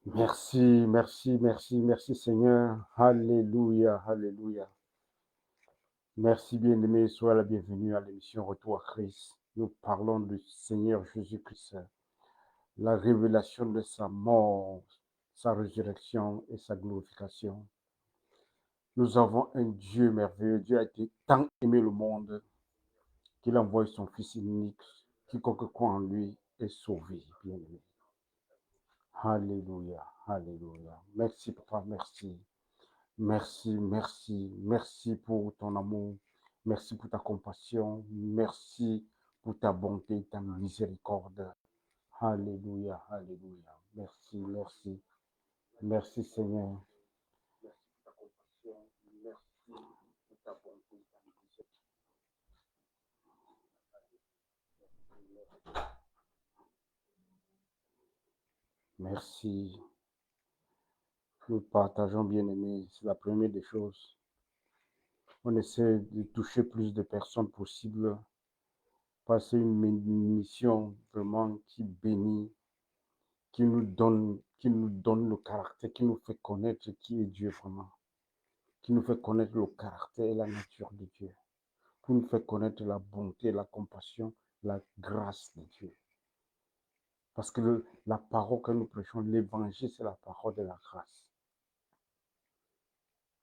Merci, merci, merci, merci Seigneur. Alléluia, alléluia. Merci bien-aimé, sois la bienvenue à l'émission Retour à Christ. Nous parlons du Seigneur Jésus-Christ, la révélation de sa mort, sa résurrection et sa glorification. Nous avons un Dieu merveilleux. Dieu a été tant aimé le monde qu'il a envoyé son Fils unique. Quiconque croit en lui est sauvé, bien-aimé. Alléluia, alléluia. Merci papa, merci. Merci, merci, merci pour ton amour. Merci pour ta compassion. Merci pour ta bonté, ta miséricorde. Alléluia, alléluia. Merci, merci. Merci Seigneur. Merci. Nous partageons bien aimé. C'est la première des choses. On essaie de toucher plus de personnes possible. Passer une mission vraiment qui bénit, qui nous donne le caractère, qui nous fait connaître qui est Dieu vraiment, qui nous fait connaître le caractère et la nature de Dieu, pour nous faire connaître la bonté, la compassion, la grâce de Dieu. Parce que la parole que nous prêchons, l'évangile, c'est la parole de la grâce.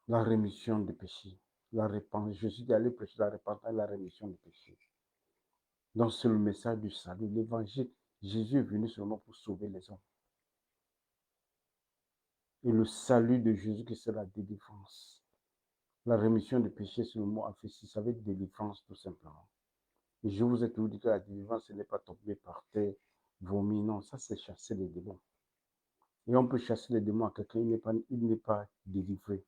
La rémission des péchés, la repentance. Je suis allé prêcher la repentance et la rémission des péchés. Donc c'est le message du salut, l'évangile. Jésus est venu seulement pour sauver les hommes. Et le salut de Jésus, qui c'est la délivrance. La rémission des péchés, c'est le mot aphésis, ça veut dire délivrance tout simplement. Et je vous ai toujours dit que la délivrance, ce n'est pas tomber par terre, vomir, non, ça c'est chasser les démons. Et on peut chasser les démons à quelqu'un, il n'est pas délivré.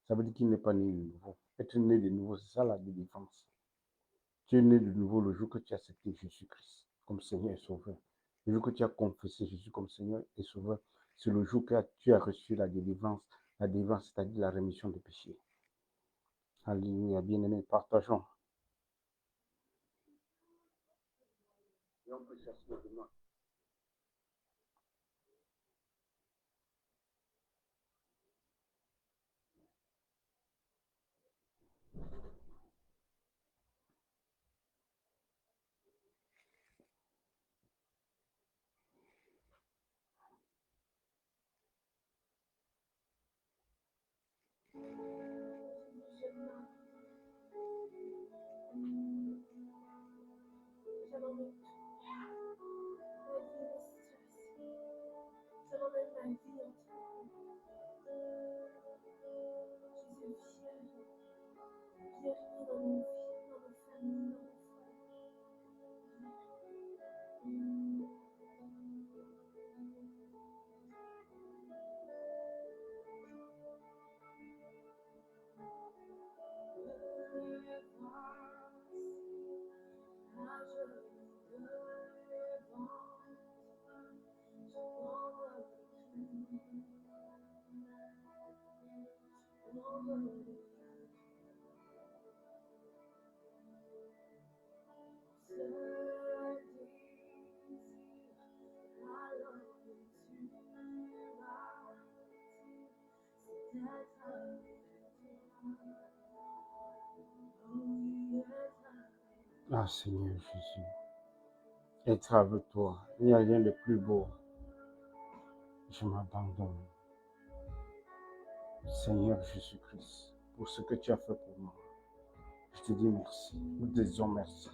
Ça veut dire qu'il n'est pas né de nouveau. Être né de nouveau, c'est ça la délivrance. Tu es né de nouveau le jour que tu as accepté Jésus-Christ comme Seigneur et Sauveur. Le jour que tu as confessé Jésus comme Seigneur et Sauveur, c'est le jour que tu as reçu la délivrance. La délivrance, c'est-à-dire la rémission des péchés. Alléluia, bien-aimés, partageons. Et on peut chasser les démons. Ah Seigneur Jésus, être avec toi, il n'y a rien de plus beau. Je m'abandonne. Seigneur Jésus-Christ, pour ce que tu as fait pour moi. Je te dis merci. Nous te disons merci.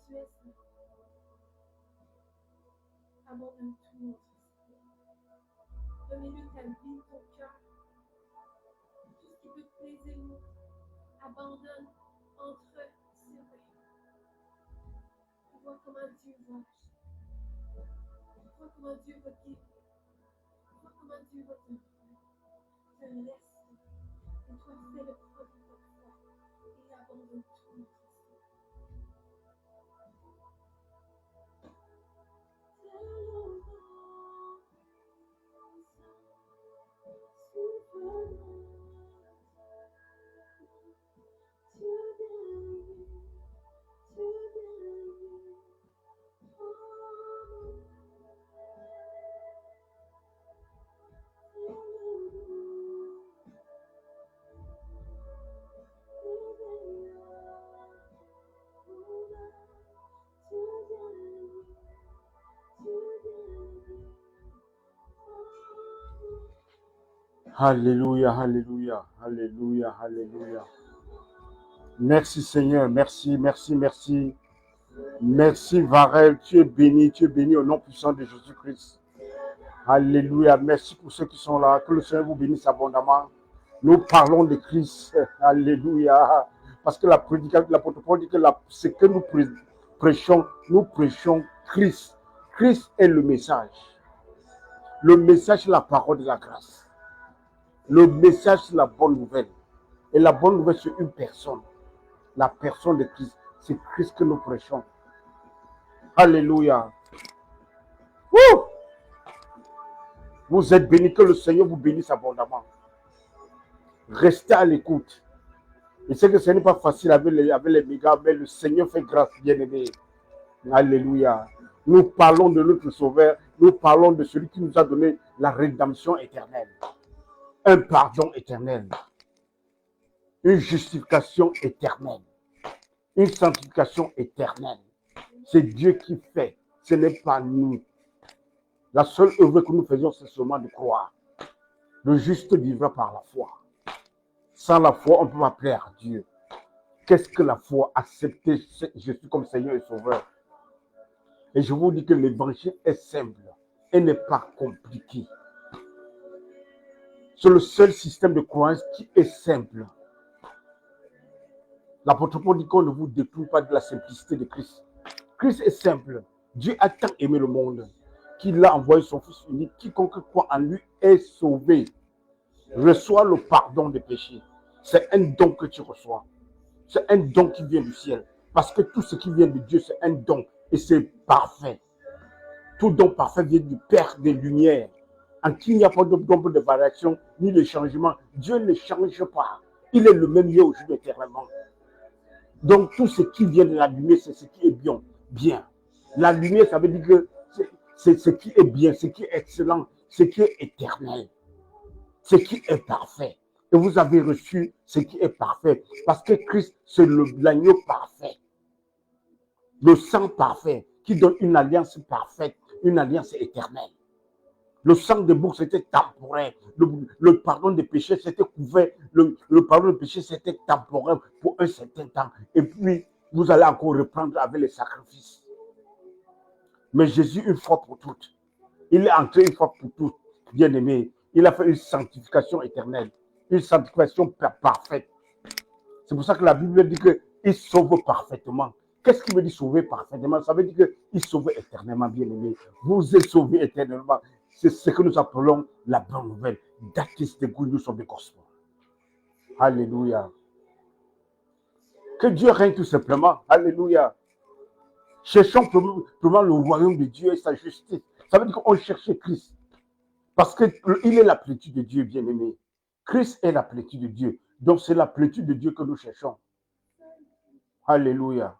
tu es là. Abandonne tout notre esprit. Remets-lui ta vie, ton cœur. Tout ce qui peut te plaisir, nous. Abandonne, entre sur lui. Vois comment Dieu va. Vois comment Dieu va guérir. Vois comment Dieu va te laisse. Et toi, fais le produit de ta foi. Et abandonne tout. Alléluia, alléluia, alléluia, alléluia. Merci Seigneur, merci, merci, merci. Merci Varel, tu es béni au nom puissant de Jésus-Christ. Alléluia, merci pour ceux qui sont là, que le Seigneur vous bénisse abondamment. Nous parlons de Christ, alléluia. Parce que l'apôtre Paul dit que ce que nous prêchons Christ. Christ est le message. Le message, c'est la parole de la grâce. Le message, c'est la bonne nouvelle. Et la bonne nouvelle, c'est une personne. La personne de Christ. C'est Christ que nous prêchons. Alléluia. Woo! Vous êtes bénis, que le Seigneur vous bénisse abondamment. Restez à l'écoute. Je sais que ce n'est pas facile avec les mégas, mais le Seigneur fait grâce, bien-aimé. Alléluia. Nous parlons de notre Sauveur. Nous parlons de celui qui nous a donné la rédemption éternelle. Un pardon éternel. Une justification éternelle. Une sanctification éternelle. C'est Dieu qui fait. Ce n'est pas nous. La seule œuvre que nous faisons, c'est seulement de croire. Le juste vivra par la foi. Sans la foi, on ne peut pas plaire à Dieu. Qu'est-ce que la foi? Accepter Jésus comme Seigneur et Sauveur. Et je vous dis que l'évangile est simple et n'est pas compliqué. C'est le seul système de croyance qui est simple. L'apôtre Paul dit qu'on ne vous dépouille pas de la simplicité de Christ. Christ est simple. Dieu a tant aimé le monde qu'il a envoyé son Fils unique. Quiconque croit en lui est sauvé. Reçois le pardon des péchés. C'est un don que tu reçois. C'est un don qui vient du ciel. Parce que tout ce qui vient de Dieu, c'est un don. Et c'est parfait. Tout don parfait vient du Père des Lumières. En qui il n'y a pas d'ombre de variation, ni de changement. Dieu ne change pas. Il est le même lieu aujourd'hui éternellement. Donc tout ce qui vient de la lumière, c'est ce qui est bien. Bien. La lumière, ça veut dire que c'est ce qui est bien, ce qui est excellent, ce qui est éternel, ce qui est parfait. Et vous avez reçu ce qui est parfait. Parce que Christ, c'est l'agneau parfait. Le sang parfait qui donne une alliance parfaite, une alliance éternelle. Le sang de bouc, c'était temporaire. Le pardon des péchés, c'était couvert. Le pardon des péchés, c'était temporaire pour un certain temps. Et puis, vous allez encore reprendre avec les sacrifices. Mais Jésus, une fois pour toutes, il est entré une fois pour toutes, bien aimé. Il a fait une sanctification éternelle, une sanctification parfaite. C'est pour ça que la Bible dit qu'il sauve parfaitement. Qu'est-ce qui veut dire sauver parfaitement? Ça veut dire qu'il sauve éternellement, bien aimé. Vous êtes sauvés éternellement. C'est ce que nous appelons la bonne nouvelle. That is the good news of the gospel. Alléluia. Que Dieu règne tout simplement. Alléluia. Cherchons premièrement le royaume de Dieu et sa justice. Ça veut dire qu'on cherche Christ. Parce qu'il est la plénitude de Dieu, bien aimé. Christ est la plénitude de Dieu. Donc c'est la plénitude de Dieu que nous cherchons. Alléluia.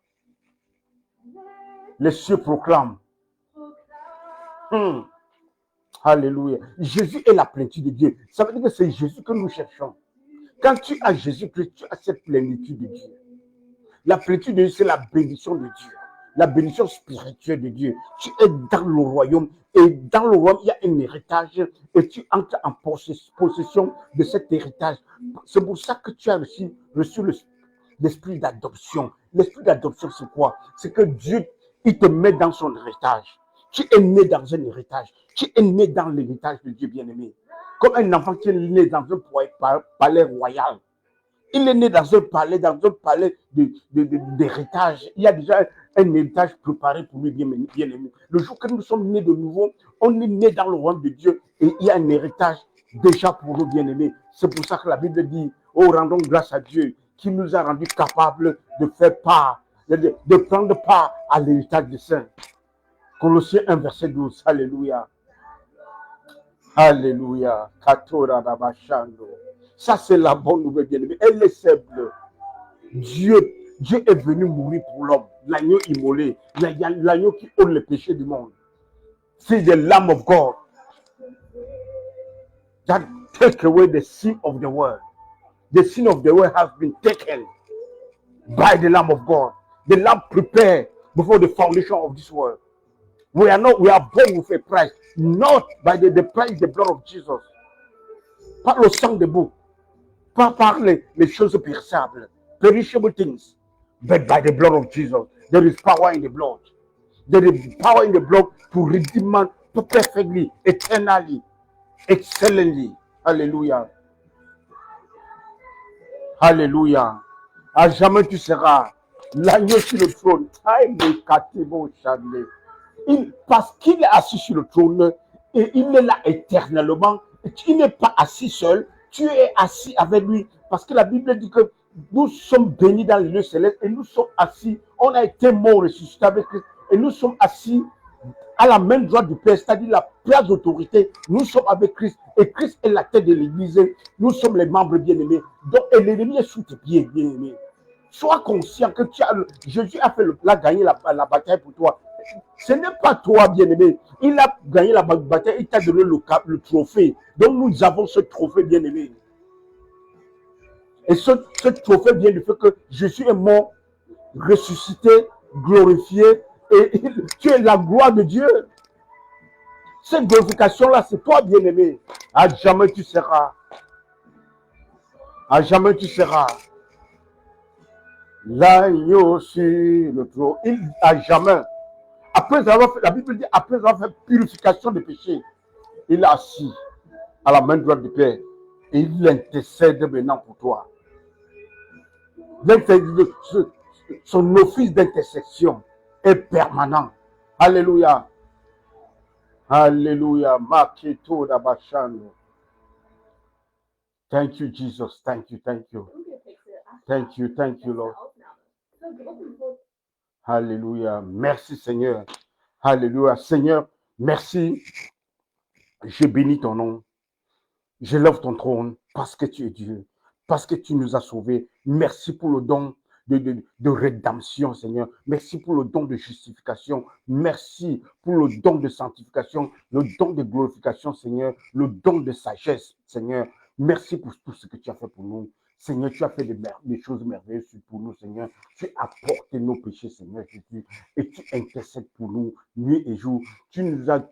Les cieux proclament. Alléluia. Jésus est la plénitude de Dieu. Ça veut dire que c'est Jésus que nous cherchons. Quand tu as Jésus-Christ, tu as cette plénitude de Dieu. La plénitude de Dieu, c'est la bénédiction de Dieu. La bénédiction spirituelle de Dieu. Tu es dans le royaume. Et dans le royaume, il y a un héritage. Et tu entres en possession de cet héritage. C'est pour ça que tu as reçu l'esprit d'adoption. L'esprit d'adoption, c'est quoi? C'est que Dieu, il te met dans son héritage. Tu es né dans un héritage. Tu es né dans l'héritage de Dieu bien-aimé. Comme un enfant qui est né dans un palais royal. Il est né dans un palais d'héritage. Il y a déjà un héritage préparé pour lui, bien-aimé. Le jour que nous sommes nés de nouveau, on est né dans le royaume de Dieu et il y a un héritage déjà pour nous, bien-aimés. C'est pour ça que la Bible dit, oh, rendons grâce à Dieu qui nous a rendus capables de faire part, de prendre part à l'héritage des saints. Colossiens 1, verset 12. Alléluia. Alléluia. Katora Babashando. Ça, c'est la bonne nouvelle, bien-aimée. Elle est simple. Dieu est venu mourir pour l'homme. L'agneau immolé. L'agneau qui ôte le péché du monde. C'est the Lamb of God that take away the sin of the world. The sin of the world has been taken by the Lamb of God. The Lamb prepared before the foundation of this world. We are born with a price, not by the price, the blood of Jesus. Par le sang de bouc. Pas par les choses périssables, perishable things, but by the blood of Jesus. There is power in the blood. There is power in the blood to redeem man perfectly, eternally, excellently. Hallelujah. Hallelujah. À jamais tu seras l'agneau sur le trône. Parce qu'il est assis sur le trône et il est là éternellement. Il n'est pas assis seul. Tu es assis avec lui parce que la Bible dit que nous sommes bénis dans les lieux célestes et nous sommes assis. On a été morts, ressuscités avec Christ et nous sommes assis à la main droite du Père, c'est-à-dire la place d'autorité. Nous sommes avec Christ et Christ est la tête de l'Église. Nous sommes les membres bien-aimés. Donc, et l'ennemi est sous tes pieds, bien-aimés. Sois conscient que Jésus a gagné la bataille pour toi. Ce n'est pas toi, bien-aimé. Il a gagné la bataille, il t'a donné le trophée. Donc nous avons ce trophée, bien-aimé. Et ce trophée vient du fait que Jésus est mort, ressuscité, glorifié, et tu es la gloire de Dieu. Cette glorification-là, c'est toi, bien-aimé. À jamais tu seras. À jamais tu seras. L'agneau sur le trône. À jamais. Après avoir fait, la Bible dit, après avoir fait purification des péchés, il est assis à la main droite du Père et il intercède maintenant pour toi. Son office d'intercession est permanent. Alléluia. Alléluia. Maketo Dabashano. Thank you, Jesus. Thank you. Thank you. Thank you. Thank you, Lord. Alléluia. Merci, Seigneur. Alléluia. Seigneur, merci. Je bénis ton nom. Je lève ton trône parce que tu es Dieu, parce que tu nous as sauvés. Merci pour le don de rédemption, Seigneur. Merci pour le don de justification. Merci pour le don de sanctification, le don de glorification, Seigneur, le don de sagesse, Seigneur. Merci pour tout ce que tu as fait pour nous. Seigneur, tu as fait des choses merveilleuses pour nous, Seigneur. Tu as porté nos péchés, Seigneur Jésus, et tu intercèdes pour nous nuit et jour. Tu nous as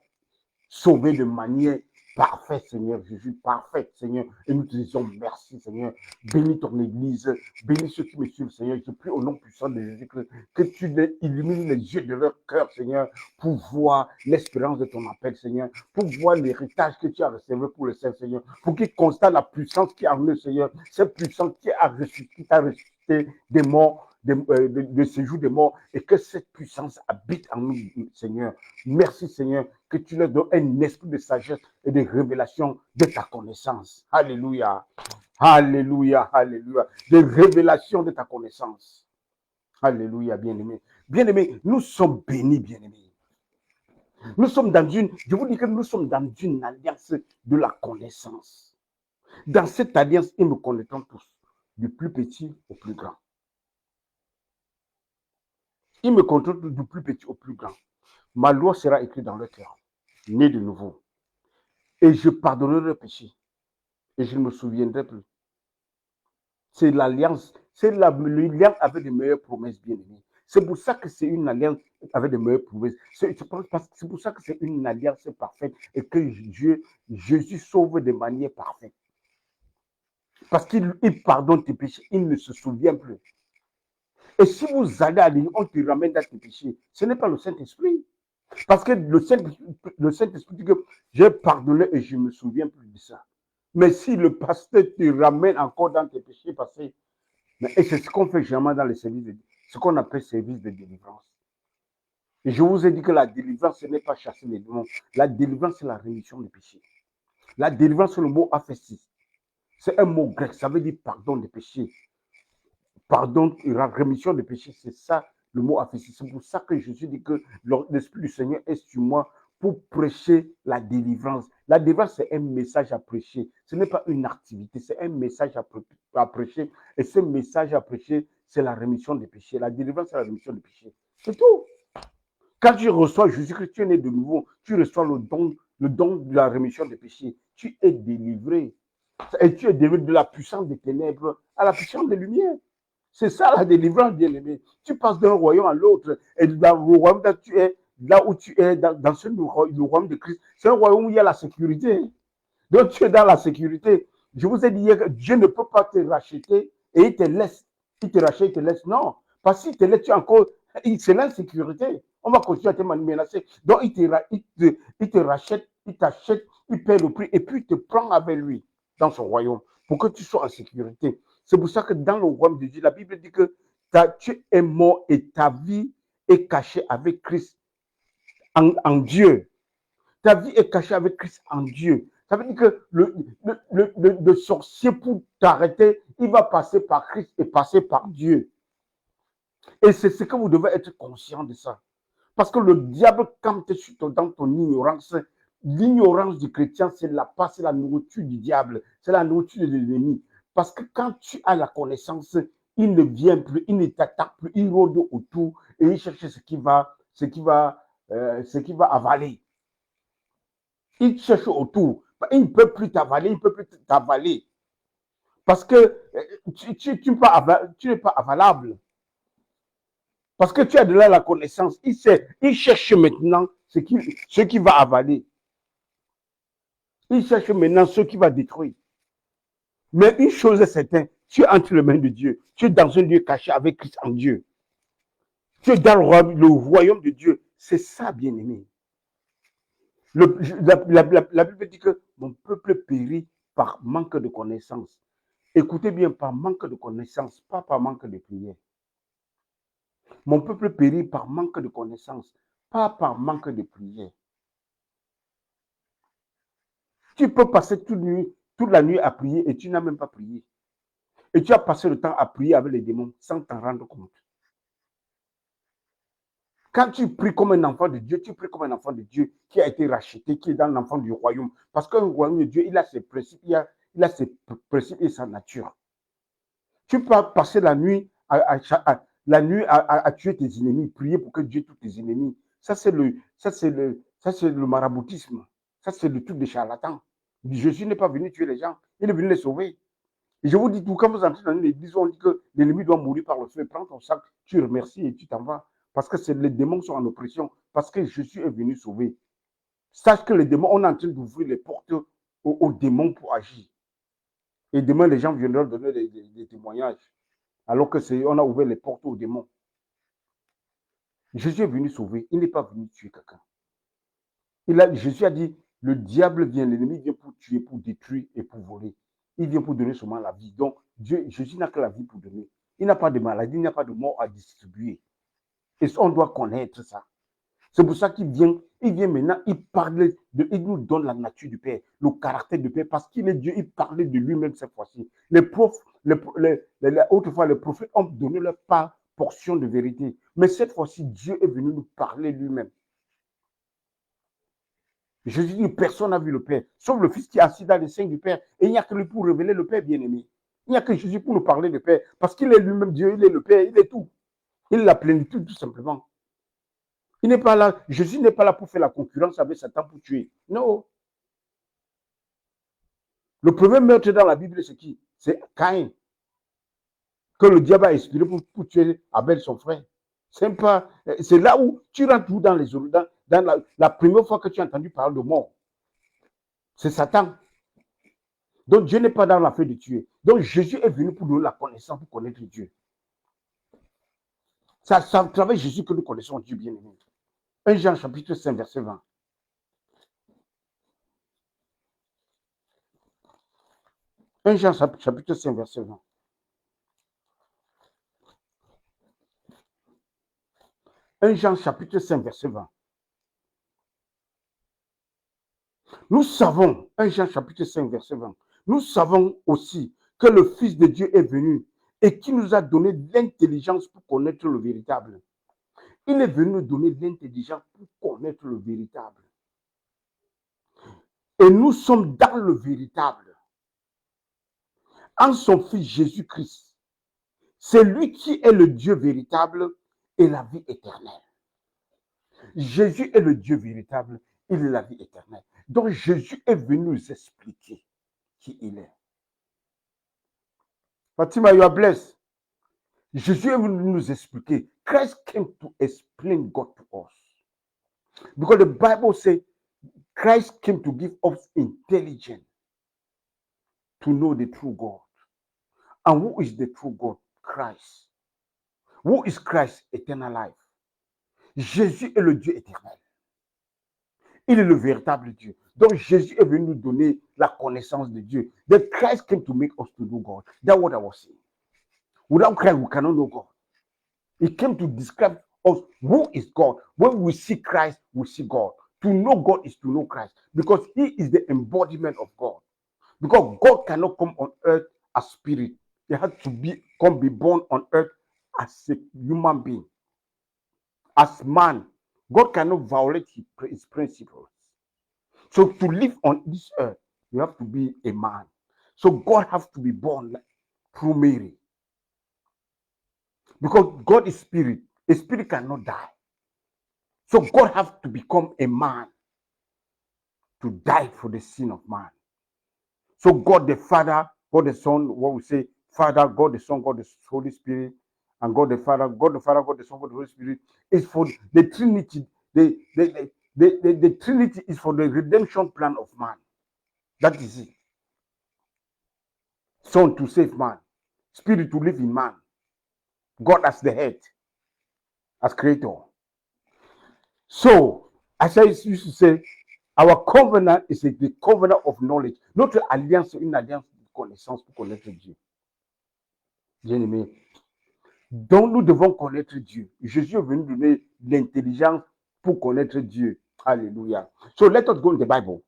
sauvés de manière parfaite, Seigneur Jésus, parfaite, Seigneur. Et nous te disons merci, Seigneur. Bénis ton Église, bénis ceux qui me suivent, Seigneur. Je prie au nom puissant de Jésus que tu illumines les yeux de leur cœur, Seigneur, pour voir l'espérance de ton appel, Seigneur, pour voir l'héritage que tu as réservé pour le Seigneur, pour qu'ils constatent la puissance qui est en eux, Seigneur, cette puissance qui t'a ressuscité des morts, de séjour des morts, et que cette puissance habite en nous, Seigneur. Merci, Seigneur, que tu leur donnes un esprit de sagesse et de révélation de ta connaissance. Alléluia. Alléluia. Alléluia. De révélation de ta connaissance. Alléluia, bien-aimés. Bien-aimés, nous sommes bénis, bien-aimés. Nous sommes je vous dis que nous sommes dans une alliance de la connaissance. Dans cette alliance, ils me connaîtront tous, du plus petit au plus grand. Ils me contrôlent du plus petit au plus grand. Ma loi sera écrite dans leur cœur, né de nouveau. Et je pardonnerai leurs péchés. Et je ne me souviendrai plus. C'est l'alliance. C'est l'alliance avec de meilleures promesses, bien-aimées. C'est pour ça que c'est une alliance avec de meilleures promesses. C'est pour ça que c'est une alliance parfaite et que Jésus sauve de manière parfaite. Parce qu'il pardonne tes péchés. Il ne se souvient plus. Et si vous allez à l'église, on te ramène dans tes péchés. Ce n'est pas le Saint-Esprit. Parce que le Saint-Esprit dit que j'ai pardonné et je ne me souviens plus de ça. Mais si le pasteur te ramène encore dans tes péchés passés, et c'est ce qu'on fait généralement dans les services, ce qu'on appelle service de délivrance. Et je vous ai dit que la délivrance, ce n'est pas chasser les démons. La délivrance, c'est la rémission des péchés. La délivrance, c'est le mot aphésis. C'est un mot grec, ça veut dire pardon des péchés. Pardon, la rémission des péchés, c'est ça le mot aphésis. C'est pour ça que Jésus dit que l'Esprit du Seigneur est sur moi pour prêcher la délivrance. La délivrance, c'est un message à prêcher. Ce n'est pas une activité, c'est un message à prêcher. Et ce message à prêcher, c'est la rémission des péchés. La délivrance, c'est la rémission des péchés. C'est tout. Quand tu reçois Jésus-Christ, tu es né de nouveau, tu reçois le don de la rémission des péchés. Tu es délivré. Et tu es délivré de la puissance des ténèbres à la puissance des lumières. C'est ça la délivrance, bien-aimé. Tu passes d'un royaume à l'autre. Et dans le royaume là où tu es, dans le royaume de Christ, c'est un royaume où il y a la sécurité. Donc tu es dans la sécurité. Je vous ai dit hier que Dieu ne peut pas te racheter et il te laisse. Il te rachète, il te laisse. Non. Parce qu'il te laisse, tu es encore. C'est l'insécurité. On va continuer à te menacer. Donc il te rachète, il t'achète, il paie le prix et puis il te prend avec lui dans son royaume pour que tu sois en sécurité. C'est pour ça que dans le royaume de Dieu, la Bible dit que tu es mort et ta vie est cachée avec Christ en Dieu. Ta vie est cachée avec Christ en Dieu. Ça veut dire que le sorcier, pour t'arrêter, il va passer par Christ et passer par Dieu. Et c'est ce que vous devez être conscient de ça. Parce que le diable, quand tu es dans ton ignorance, l'ignorance du chrétien, c'est la nourriture du diable, c'est la nourriture de l'ennemi. Parce que quand tu as la connaissance, il ne vient plus, il ne t'attaque plus, il rôde autour et il cherche ce qui va avaler. Il cherche autour. Il ne peut plus t'avaler, Parce que tu n'es pas avalable. Parce que tu as de là la connaissance. Il cherche maintenant ce qui va avaler. Il cherche maintenant ce qui va détruire. Mais une chose est certaine, tu es entre les mains de Dieu. Tu es dans un lieu caché avec Christ en Dieu. Tu es dans le royaume de Dieu. C'est ça, bien-aimé. La Bible dit que mon peuple périt par manque de connaissance. Écoutez bien, par manque de connaissance, pas par manque de prière. Mon peuple périt par manque de connaissance, pas par manque de prière. Tu peux passer toute la nuit à prier et tu n'as même pas prié. Et tu as passé le temps à prier avec les démons sans t'en rendre compte. Quand tu pries comme un enfant de Dieu, tu pries comme un enfant de Dieu qui a été racheté, qui est dans l'enfant du royaume. Parce qu'un royaume de Dieu, il a ses principes, il a ses principes et sa nature. Tu peux passer la nuit à tuer tes ennemis, prier pour que Dieu tue tes ennemis. Ça, c'est le maraboutisme. Ça, c'est le truc des charlatans. Jésus n'est pas venu tuer les gens, il est venu les sauver. Et je vous dis tout, quand vous entrez dans une église, on dit que l'ennemi doit mourir par le feu. Prends ton sac, tu remercies et tu t'en vas. Parce que les démons sont en oppression. Parce que Jésus est venu sauver. Sache que les démons, on est en train d'ouvrir les portes aux démons pour agir. Et demain, les gens viendront donner des témoignages. Alors qu'on a ouvert les portes aux démons. Jésus est venu sauver. Il n'est pas venu tuer quelqu'un. Jésus a dit, le diable vient, l'ennemi vient pour tuer, pour détruire et pour voler. Il vient pour donner seulement la vie. Donc, Jésus n'a que la vie pour donner. Il n'a pas de maladie, il n'a pas de mort à distribuer. Et on doit connaître ça. C'est pour ça qu'il vient maintenant, il nous donne la nature du Père, le caractère du Père, parce qu'il est Dieu, il parlait de lui-même cette fois-ci. Autrefois, les prophètes ont donné leur portion de vérité. Mais cette fois-ci, Dieu est venu nous parler lui-même. Jésus dit, personne n'a vu le Père, sauf le Fils qui est assis dans les seins du Père. Et il n'y a que lui pour révéler le Père bien-aimé. Il n'y a que Jésus pour nous parler du Père, parce qu'il est lui-même Dieu, il est le Père, il est tout. Il est la plénitude, tout simplement. Il n'est pas là, Jésus n'est pas là pour faire la concurrence avec Satan pour tuer. Non. Le premier meurtre dans la Bible, c'est qui? C'est Caïn. Que le diable a inspiré pour tuer Abel, son frère. C'est là où tu rentres dans les dans la première fois que tu as entendu parler de mort. C'est Satan. Donc Dieu n'est pas dans l'affaire de tuer. Donc Jésus est venu pour donner la connaissance, pour connaître Dieu. C'est à travers Jésus que nous connaissons Dieu bien-aimé. 1 Jean chapitre 5, verset 20. Un Jean chapitre 5, verset 20. Un Jean chapitre 5, verset 20. Nous savons, 1 Jean chapitre 5, verset 20, nous savons aussi que le Fils de Dieu est venu et qui nous a donné l'intelligence pour connaître le véritable. Il est venu nous donner l'intelligence pour connaître le véritable. Et nous sommes dans le véritable. En son Fils Jésus-Christ. C'est lui qui est le Dieu véritable et la vie éternelle. Jésus est le Dieu véritable, il est la vie éternelle. Donc Jésus est venu nous expliquer qui il est. Fatima, you are blessed. Jésus est venu nous expliquer. Christ came to explain God to us. Because the Bible says Christ came to give us intelligence to know the true God. And who is the true God? Christ. Who is Christ? Eternal life. Jésus est le Dieu éternel. Il est le véritable Dieu. Donc Jésus est venu nous donner la connaissance de Dieu. That Christ came to make us to know God. That's what I was saying. Without Christ, we cannot know God. He came to describe us who is God. When we see Christ, we see God. To know God is to know Christ. Because he is the embodiment of God. Because God cannot come on earth as spirit. He had to be born on earth as a human being. As man. God cannot violate his principles. So to live on this earth, you have to be a man. So God has to be born through Mary. Because God is spirit. A spirit cannot die. So God has to become a man to die for the sin of man. So God the Father, God the Son, what we say, Father, God the Son, God the Holy Spirit, and God the Father, God the Son, God the Holy Spirit, is for the Trinity. The Trinity is for the redemption plan of man. That is it. Son to save man. Spirit to live in man. God as the head. As creator. So, as I used to say, our covenant is the covenant of knowledge. Notre alliance, une alliance de connaissance pour connaître Dieu. Bien-aimé. Donc, nous devons connaître Dieu. Jésus est venu donner l'intelligence pour connaître Dieu. Alléluia. So, let us go in the Bible.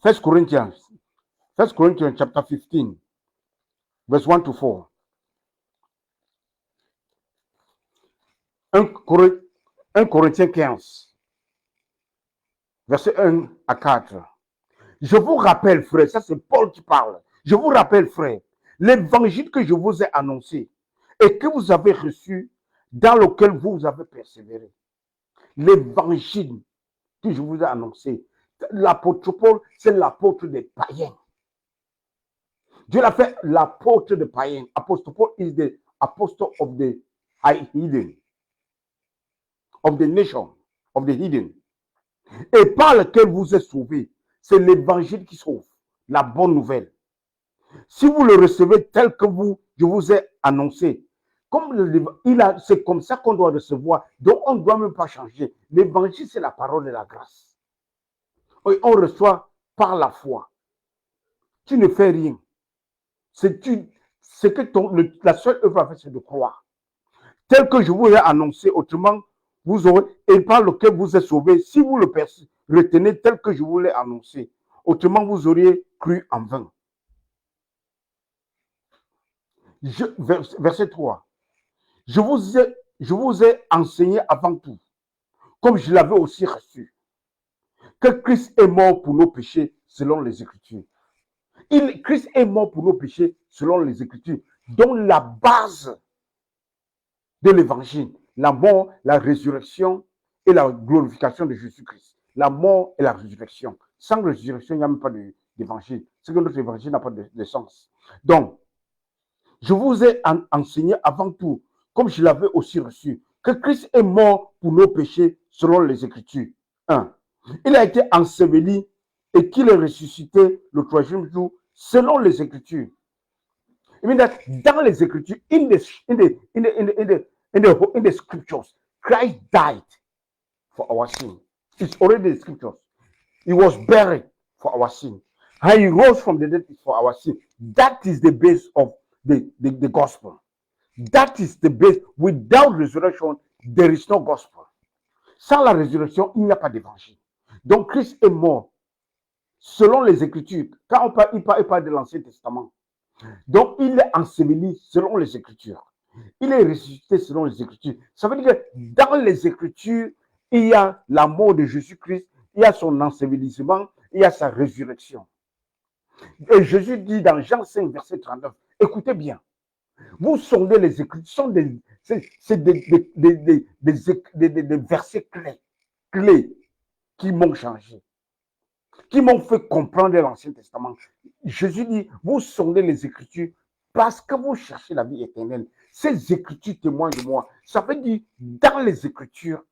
1 Corinthians chapter 15, verse 1 to 4. 1 Corinthiens 15, verset 1 à 4. Je vous rappelle, frère, ça c'est Paul qui parle. Je vous rappelle, frère, l'évangile que je vous ai annoncé et que vous avez reçu, dans lequel vous avez persévéré. L'évangile que je vous ai annoncé. L'apôtre Paul, c'est l'apôtre des païens. Dieu l'a fait l'apôtre des païens. Apostle Paul is the apostle of the heathen, of the nation, of the hidden. Et par lequel vous êtes sauvés. C'est l'évangile qui sauve, la bonne nouvelle. Si vous le recevez tel que je vous ai annoncé, c'est comme ça qu'on doit recevoir. Donc on ne doit même pas changer. L'évangile, c'est la parole de la grâce. Et on reçoit par la foi. Tu ne fais rien. La seule œuvre à faire, c'est de croire. Tel que je vous ai annoncé, autrement, vous aurez, et par lequel vous êtes sauvés, si vous le retenez tel que je vous l'ai annoncé, autrement vous auriez cru en vain. Verset 3. Je vous ai enseigné avant tout, comme je l'avais aussi reçu, que Christ est mort pour nos péchés selon les Écritures. Christ est mort pour nos péchés selon les Écritures, dont la base de l'évangile, la mort, la résurrection et la glorification de Jésus-Christ. La mort et la résurrection. Sans résurrection, il n'y a même pas d'évangile. C'est que notre évangile n'a pas de sens. Donc, je vous ai enseigné avant tout, comme je l'avais aussi reçu, que Christ est mort pour nos péchés selon les Écritures. 1. Il a été enseveli et qu'il est ressuscité le troisième jour selon les Écritures. It means that dans les Écritures, in the scriptures, Christ died for our sin. It's already in the scriptures. He was buried for our sin. How he rose from the dead is for our sin. That is the base of the gospel. That is the base. Without resurrection, there is no gospel. Sans la résurrection, il n'y a pas d'évangile. Donc Christ est mort selon les Écritures. Quand il parle de l'Ancien Testament. Donc il est enseveli selon les Écritures. Il est ressuscité selon les Écritures. Ça veut dire que dans les Écritures, il y a la mort de Jésus-Christ, il y a son ensevelissement, il y a sa résurrection. Et Jésus dit dans Jean 5, verset 39, écoutez bien, vous sondez les Écritures, c'est des versets clés qui m'ont changé, qui m'ont fait comprendre l'Ancien Testament. Jésus dit, vous sondez les Écritures parce que vous cherchez la vie éternelle. Ces Écritures témoignent de moi. Ça veut dire, dans les Écritures,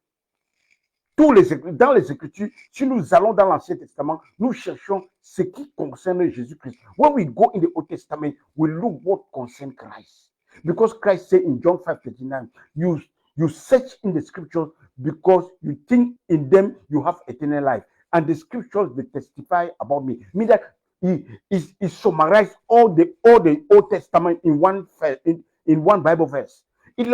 dans les Écritures, si nous allons dans l'Ancien Testament, nous cherchons ce qui concerne Jésus-Christ. When we go in the Old Testament, we look what concerns Christ. Because Christ said in John 5:39, you search in the scriptures because you think in them you have eternal life. And the scriptures, they testify about me. Meaning that he summarized all the Old Testament in one Bible verse. Il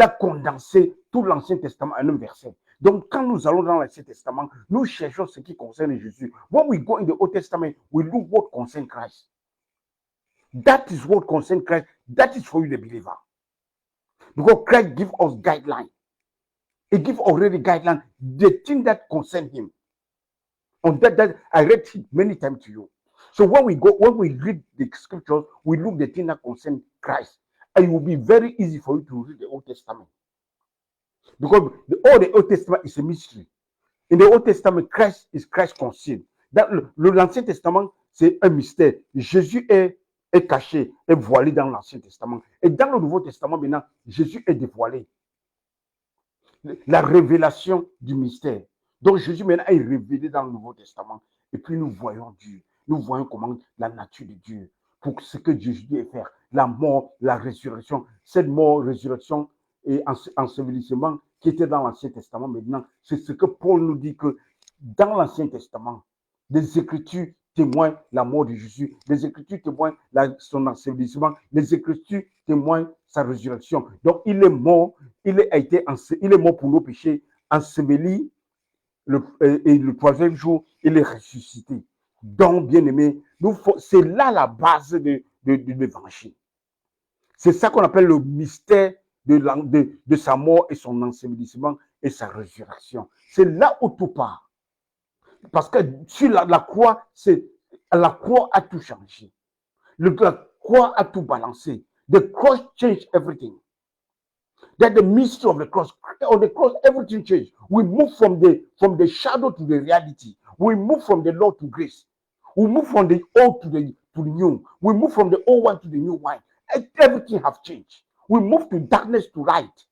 a condensé tout l'Ancien Testament en un verset. Donc, quand nous allons dans l'Ancien Testament, nous cherchons ce qui concerne Jésus. When we go in the Old Testament, we look what concerns Christ. That is what concerns Christ. That is for you, the believer. Because Christ gives us guidelines. He gives already guidelines, the thing that concern him. On that I read it many times to you. So when we read the scriptures, we look the thing that concern Christ. And it will be very easy for you to read the Old Testament. Because all the Old Testament is a mystery. In the Old Testament, Christ is Christ concealed. L'Ancien Testament, c'est un mystère. Jésus est caché, est voilé dans l'Ancien Testament. Et dans le Nouveau Testament, maintenant, Jésus est dévoilé. La révélation du mystère. Donc Jésus maintenant est révélé dans le Nouveau Testament. Et puis nous voyons Dieu. Nous voyons comment la nature de Dieu. Pour ce que Jésus doit faire. La mort, la résurrection. Cette mort, résurrection et ensevelissement qui était dans l'Ancien Testament maintenant. C'est ce que Paul nous dit que dans l'Ancien Testament, les Écritures témoignent la mort de Jésus. Les Écritures témoignent son ensevelissement. Les Écritures témoignent sa résurrection. Donc il est mort. Il est mort pour nos péchés, enseveli, et le troisième jour, il est ressuscité. Donc, bien aimé, c'est là la base de l'évangile. C'est ça qu'on appelle le mystère de sa mort et son ensevelissement et sa résurrection. C'est là où tout part. Parce que sur la croix, la croix a tout changé. La croix a tout balancé. The cross changed everything. That the mystery of the cross. On the cross, everything changed. We move from the shadow to the reality. We move from the law to grace. We move from the old to the new. We move from the old wine to the new wine. Everything has changed. We move to darkness to light.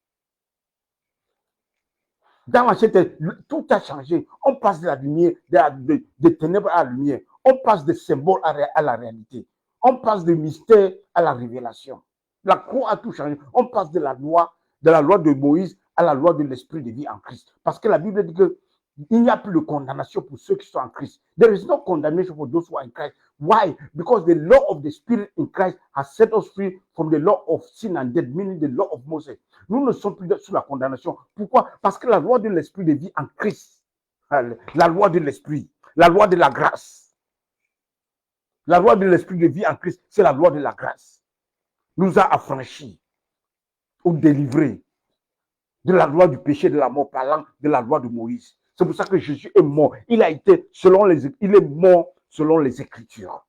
Dans l'Ancien Testament, tout a changé. On passe de la lumière, des ténèbres à la lumière. On passe des symboles à la réalité. On passe du mystère à la révélation. La croix a tout changé. On passe de la loi de Moïse à la loi de l'esprit de vie en Christ. Parce que la Bible dit qu'il n'y a plus de condamnation pour ceux qui sont en Christ. There is no condemnation for those who are in Christ. Why? Because the law of the Spirit in Christ has set us free from the law of sin and death, meaning the law of Moses. Nous ne sommes plus sous la condamnation. Pourquoi? Parce que la loi de l'esprit de vie en Christ, la loi de l'esprit, la loi de la grâce, la loi de l'esprit de vie en Christ, c'est la loi de la grâce, nous a affranchis ou délivrés de la loi du péché, de la mort, parlant de la loi de Moïse. C'est pour ça que Jésus est mort. Il est mort selon les Écritures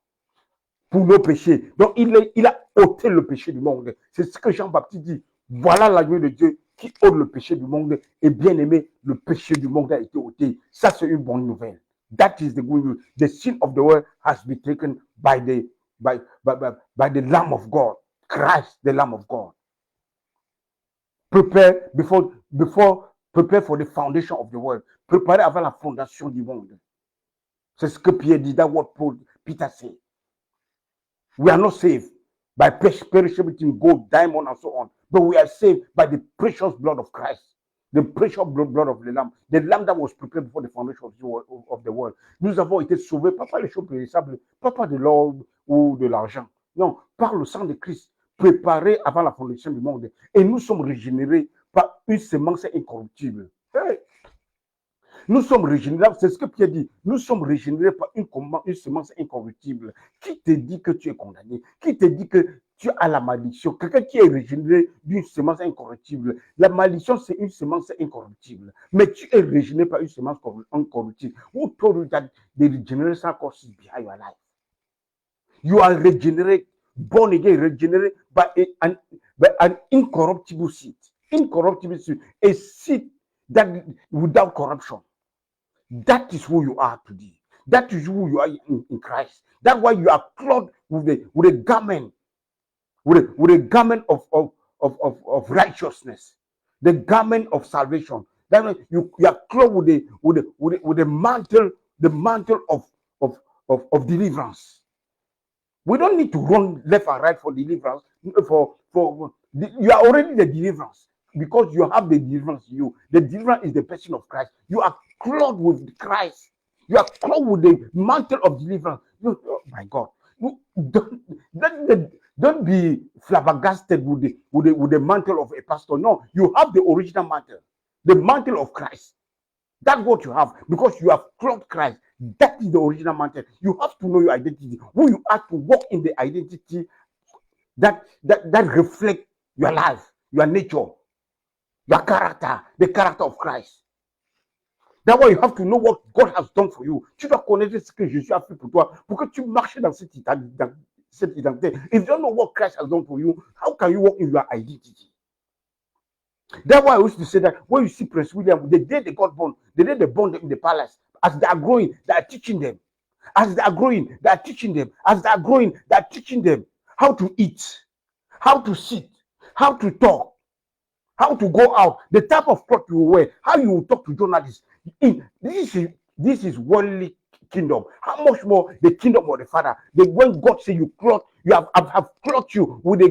pour nos péchés. Donc, il a ôté le péché du monde. C'est ce que Jean-Baptiste dit. Voilà l'agneau de Dieu qui ôte le péché du monde. Et bien aimé, le péché du monde a été ôté. Ça, c'est une bonne nouvelle. That is the good news. The sin of the world has been taken by the Lamb of God. Christ, the Lamb of God. Prepare for the foundation of the world. Préparez avant la fondation du monde. C'est ce que Pierre dit dans what Peter said. We are not saved by perishable things, gold, diamond, and so on. But we are saved by the precious blood of Christ. The precious blood of the lamb that was prepared before the foundation of the world. Nous avons été sauvés, pas par les choses périssables, pas par de l'or ou de l'argent. Non, par le sang de Christ, préparé avant la fondation du monde. Et nous sommes régénérés par une semence incorruptible. Hey! Nous sommes régénérés, c'est ce que Pierre dit, nous sommes régénérés par une semence incorruptible. Qui te dit que tu es condamné? Qui te dit que tu as la malédiction? Quelqu'un qui est régénéré d'une semence incorruptible. La malédiction, c'est une semence incorruptible. Mais tu es régénéré par une semence incorruptible. Who told you that the regeneration course is behind your life? You are regenerated, born again, regenerated by an incorruptible seed. Incorruptible seed. A seed that without corruption. That is who you are today. That is who you are in Christ. That's why you are clothed with a garment, with a garment of righteousness, the garment of salvation. That means you are clothed with a mantle, the mantle of deliverance. We don't need to run left and right for deliverance. You are already the deliverance. Because you have the deliverance in you. The deliverance is the person of Christ. You are clothed with Christ. You are clothed with the mantle of deliverance. Oh my God. Don't be flabbergasted with the mantle of a pastor. No, you have the original mantle. The mantle of Christ. That's what you have. Because you have clothed Christ. That is the original mantle. You have to know your identity. Who you are to walk in the identity that reflects your life, your nature. Your character, the character of Christ. That's why you have to know what God has done for you. Tu dois connaître ce que Jésus a fait pour toi, pour que tu marches dans cette identité. If you don't know what Christ has done for you, how can you walk in your identity? That's why I used to say that when you see Prince William, the day they got born, the day they born them in the palace, as they are growing, they are teaching them. As they are growing, they are teaching them. As they are growing, they are teaching them how to eat, how to sit, how to talk. How to go out, the type of cloth you wear, how you will talk to journalists. This is worldly kingdom. How much more the kingdom of the Father? When God says you clothe, you have clothed you with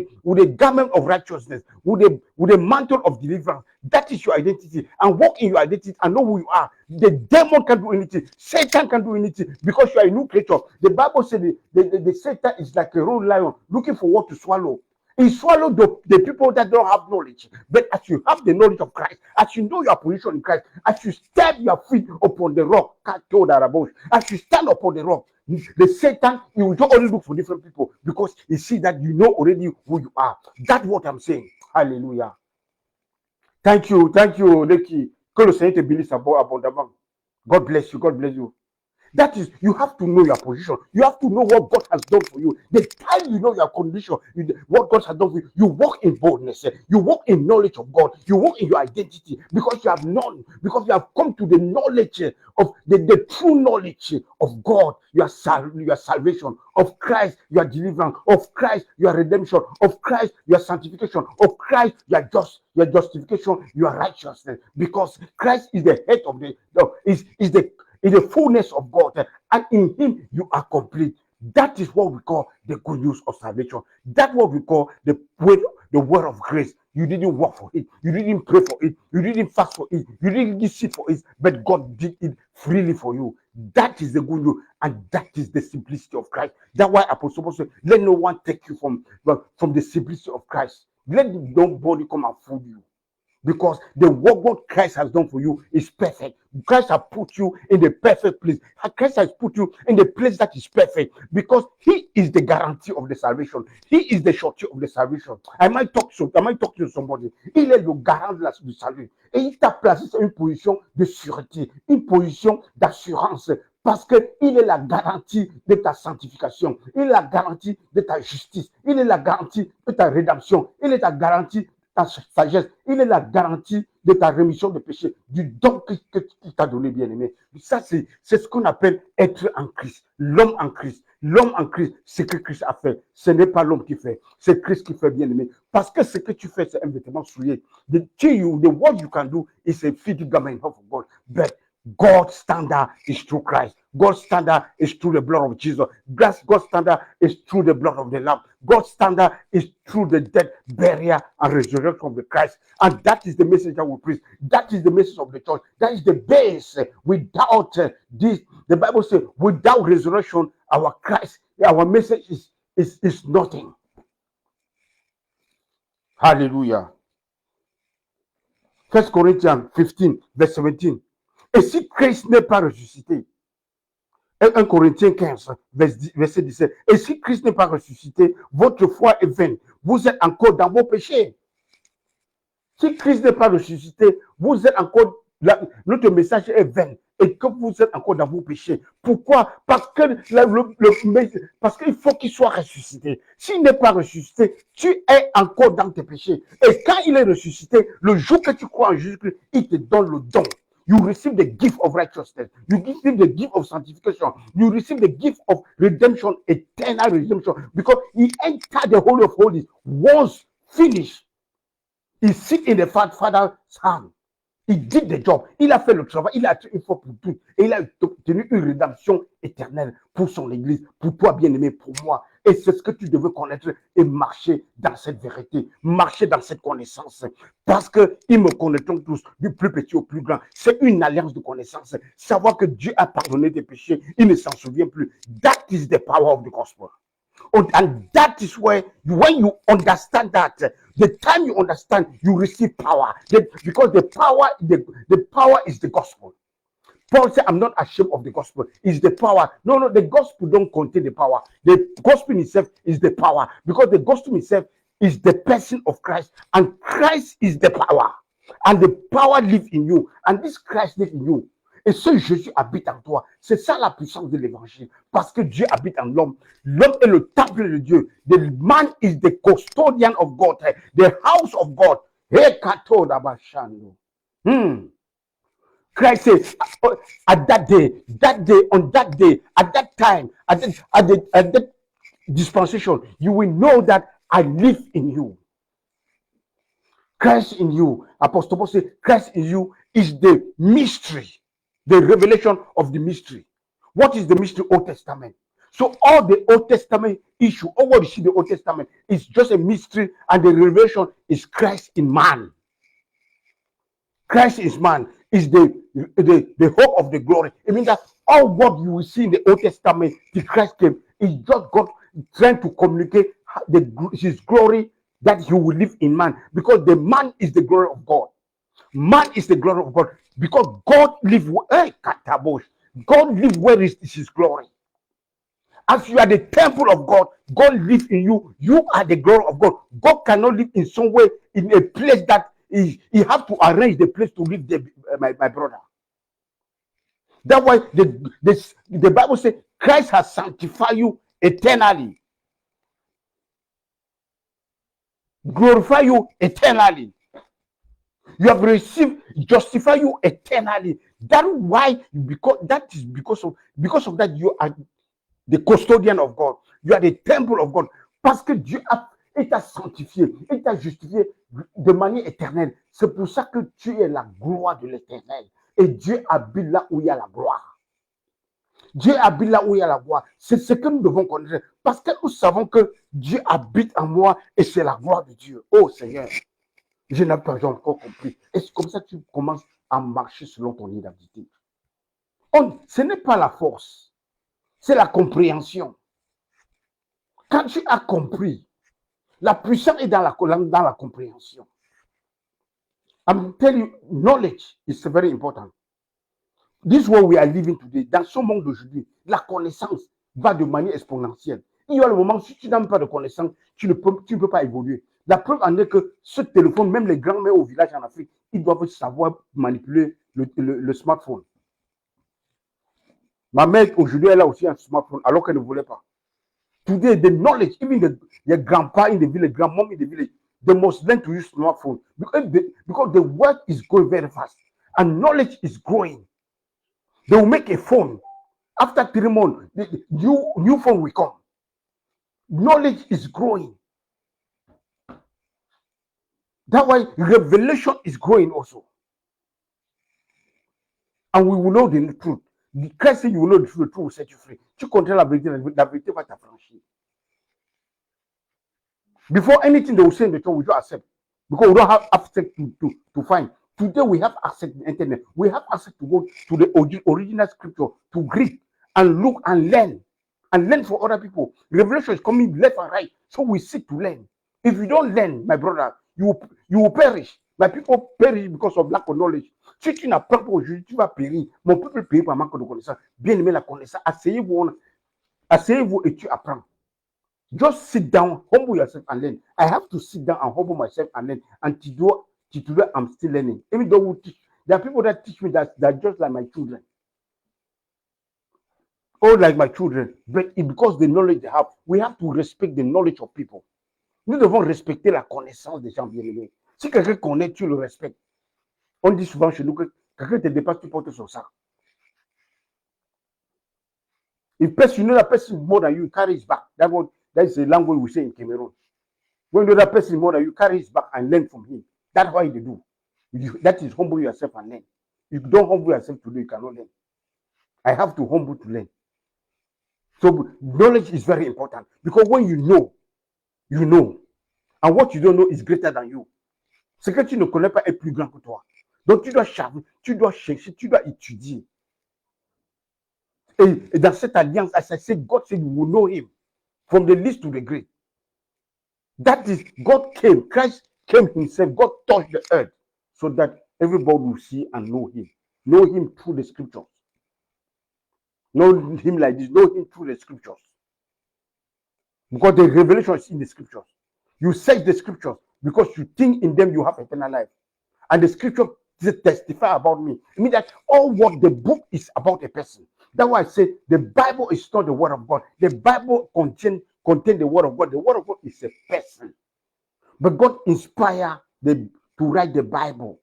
a garment of righteousness, with a mantle of deliverance. That is your identity. And walk in your identity and know who you are. The demon can do anything. Satan can do anything because you are a new creature. The Bible says the Satan is like a roaring lion looking for what to swallow. He swallowed the people that don't have knowledge. But as you have the knowledge of Christ, as you know your position in Christ, as you stab your feet upon the rock, as you stand upon the rock, the Satan, he will just only look for different people because he see that you know already who you are. That's what I'm saying. Hallelujah. Thank you, Neki. Que le Seigneur te bénisse abondamment. God bless you, God bless you. That is, you have to know your position. You have to know what God has done for you. The time you know your condition, what God has done for you, you walk in boldness. You walk in knowledge of God. You walk in your identity because you have known, because you have come to the knowledge of the true knowledge of God, your salvation, of Christ, your deliverance, of Christ, your redemption, of Christ, your sanctification, of Christ, your justification, your righteousness. Because Christ is the head of is the fullness of God, and in Him you are complete. That is what we call the good news of salvation. That's what we call the word of grace. You didn't work for it, you didn't pray for it, you didn't fast for it, you didn't seek for it, but God did it freely for you. That is the good news, and that is the simplicity of Christ. That's why Apostle Paul said, let no one take you from the simplicity of Christ. Let nobody come and fool you. Because the work what Christ has done for you is perfect. Christ has put you in the perfect place. Christ has put you in the place that is perfect because He is the guarantee of the salvation. He is the surety of the salvation. I might talk to somebody. Il est le garant du salut. Et il t'a placé sur une position de sûreté, une position d'assurance. Parce qu'il est la garantie de ta sanctification. Il est la garantie de ta justice. Il est la garantie de ta rédemption. Il est la garantie ta sagesse, il est la garantie de ta rémission de péché, du don qu'il t'a donné, bien-aimé. Ça, c'est ce qu'on appelle être en Christ, l'homme en Christ. L'homme en Christ, ce que Christ a fait, ce n'est pas l'homme qui fait, c'est Christ qui fait, bien-aimé. Parce que ce que tu fais, c'est un vêtement souillé. The what you can do is a fitting garment of God. But God's standard is through Christ. God's standard is through the blood of Jesus. God's standard is through the blood of the Lamb. God's standard is through the death, burial, and resurrection of the Christ. And that is the message that we preach. That is the message of the church. That is the base. Without this, the Bible says, without resurrection, our Christ, our message is nothing. Hallelujah. 1 Corinthians 15, verse 17. Et si Christ n'est pas ressuscité, 1 Corinthiens 15, verset 17. Et si Christ n'est pas ressuscité, votre foi est vaine. Vous êtes encore dans vos péchés. Si Christ n'est pas ressuscité, vous êtes encore, notre message est vain et que vous êtes encore dans vos péchés. Pourquoi? Parce qu'il faut qu'il soit ressuscité. S'il n'est pas ressuscité, tu es encore dans tes péchés. Et quand il est ressuscité, le jour que tu crois en Jésus-Christ, il te donne le don. You receive the gift of righteousness. You receive the gift of sanctification. You receive the gift of redemption, eternal redemption. Because he entered the Holy of Holies once finished. He sit in the Father's hand. Il did the job. Il a fait le travail. Il a été une fois pour toutes. Et il a obtenu une rédemption éternelle pour son Église, pour toi, bien-aimé, pour moi. Et c'est ce que tu devais connaître et marcher dans cette vérité, marcher dans cette connaissance. Parce qu'ils me connaîtront tous, du plus petit au plus grand. C'est une alliance de connaissance. Savoir que Dieu a pardonné tes péchés, il ne s'en souvient plus. That is the power of the gospel. And that is where, when you understand that, the time you understand, you receive power. Because the power is the gospel. Paul said, I'm not ashamed of the gospel. It's the power. No, the gospel don't contain the power. The gospel itself is the power. Because the gospel itself is the person of Christ. And Christ is the power. And the power lives in you. And this Christ lives in you. Et ce Jésus habite en toi. C'est ça la puissance de l'évangile. Parce que Dieu habite en l'homme. L'homme est le temple de Dieu. The man is the custodian of God. The house of God. Christ says, at that day, on that day, at that time, at that dispensation, you will know that I live in you. Christ in you. Apostle Paul says, Christ in you is the mystery. The revelation of the mystery. What is the mystery? Old Testament. So all the Old Testament issue, all what you see in the Old Testament is just a mystery, and the revelation is Christ in man. Christ is man, is the hope of the glory. It means that all what you will see in the Old Testament, the Christ came, is just God trying to communicate his glory that he will live in man. Because the man is the glory of God. Man is the glory of God. Because God lives where is his glory. As you are the temple of God, God lives in you. You are the glory of God. God cannot live in some way in a place that he have to arrange the place to live my brother. That's why the Bible says Christ has sanctified you eternally. Glorify you eternally. You have received, justify you eternally. That is because of that you are the custodian of God. You are the temple of God. Parce que Dieu t'a sanctifié, il t'a justifié de manière éternelle. C'est pour ça que tu es la gloire de l'éternel. Et Dieu habite là où il y a la gloire. Dieu habite là où il y a la gloire. C'est ce que nous devons connaître. Parce que nous savons que Dieu habite en moi et c'est la gloire de Dieu. Oh Seigneur. Je n'ai pas encore compris. Et c'est comme ça que tu commences à marcher selon ton identité. Ce n'est pas la force, c'est la compréhension. Quand tu as compris, la puissance est dans la compréhension. I'm telling you, knowledge is very important. This is what we are living today. Dans ce monde d'aujourd'hui, la connaissance va de manière exponentielle. Il y a le moment où si tu n'as pas de connaissance, tu ne peux pas évoluer. La preuve en est que ce téléphone, même les grands-mères au village en Afrique, ils doivent savoir manipuler le smartphone. Ma mère, aujourd'hui, elle a aussi un smartphone, alors qu'elle ne voulait pas. Today, the knowledge, even the grandpa in the village, grandmom in the village, they must learn to use smartphone. Because the world is going very fast. And knowledge is growing. They will make a phone. After 3 months, the new phone will come. Knowledge is growing. That's why revelation is growing also. And we will know the truth. Christ said you will know the truth will set you free. Tu connais la vérité va t'affranchir. Before anything they will say in the truth, we don't accept. Because we don't have access to find. Today we have access to the internet. We have access to go to the original scripture, to read and look and learn. And learn for other people. Revelation is coming left and right. So we seek to learn. If you don't learn, my brother, you will perish. My people perish because of lack of knowledge. Si tu n'apprends pas aujourd'hui, tu vas périr. Mon peuple périt par manque de connaissance. Bien aimé la connaissance. Asseyez-vous et tu apprends. Just sit down, humble yourself and learn. I have to sit down and humble myself and learn. And today I'm still learning. Even though we teach, there are people that teach me that just like my children. Or like my children. But because the knowledge they have, we have to respect the knowledge of people. Nous devons respecter la connaissance des gens bien-aimés. Si quelqu'un connaît, tu le respectes. On dit souvent chez nous que quelqu'un te dépasse, tu portes son sac. If person, you know that person more than you, carry his back. That is the language we say in Cameroon. When the other person more than you, carry his back and learn from him. That's why they do. That is humble yourself and learn. If you don't humble yourself to do, you cannot learn. I have to humble to learn. So knowledge is very important because when you know, you know. And what you don't know is greater than you. Ce que tu ne connais pas est plus grand que toi. Donc tu dois chercher, tu dois étudier. Et dans cette alliance, as I said, God said you will know him from the least to the great. That is, God came, Christ came himself, God touched the earth so that everybody will see and know him. Know him through the scriptures. Know him like this, know him through the scriptures. Because the revelation is in the scriptures. You search the scriptures because you think in them you have eternal life. And the scripture testify about me. It means that all what the book is about a person. That's why I say the Bible is not the word of God. The Bible contains the word of God. The word of God is a person. But God inspired to write the Bible.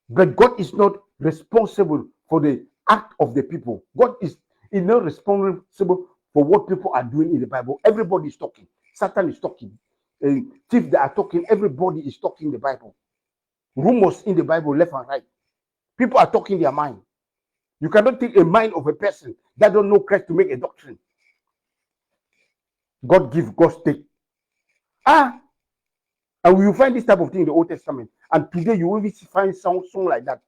But God is not responsible for the act of the people. God is not responsible for what people are doing in the Bible. Everybody is talking. Satan is talking. Thieves that are talking. Everybody is talking in the Bible. Rumors in the Bible, left and right. People are talking their mind. You cannot take a mind of a person that don't know Christ to make a doctrine. God give, God take. And we will find this type of thing in the Old Testament. And today you will find song like that.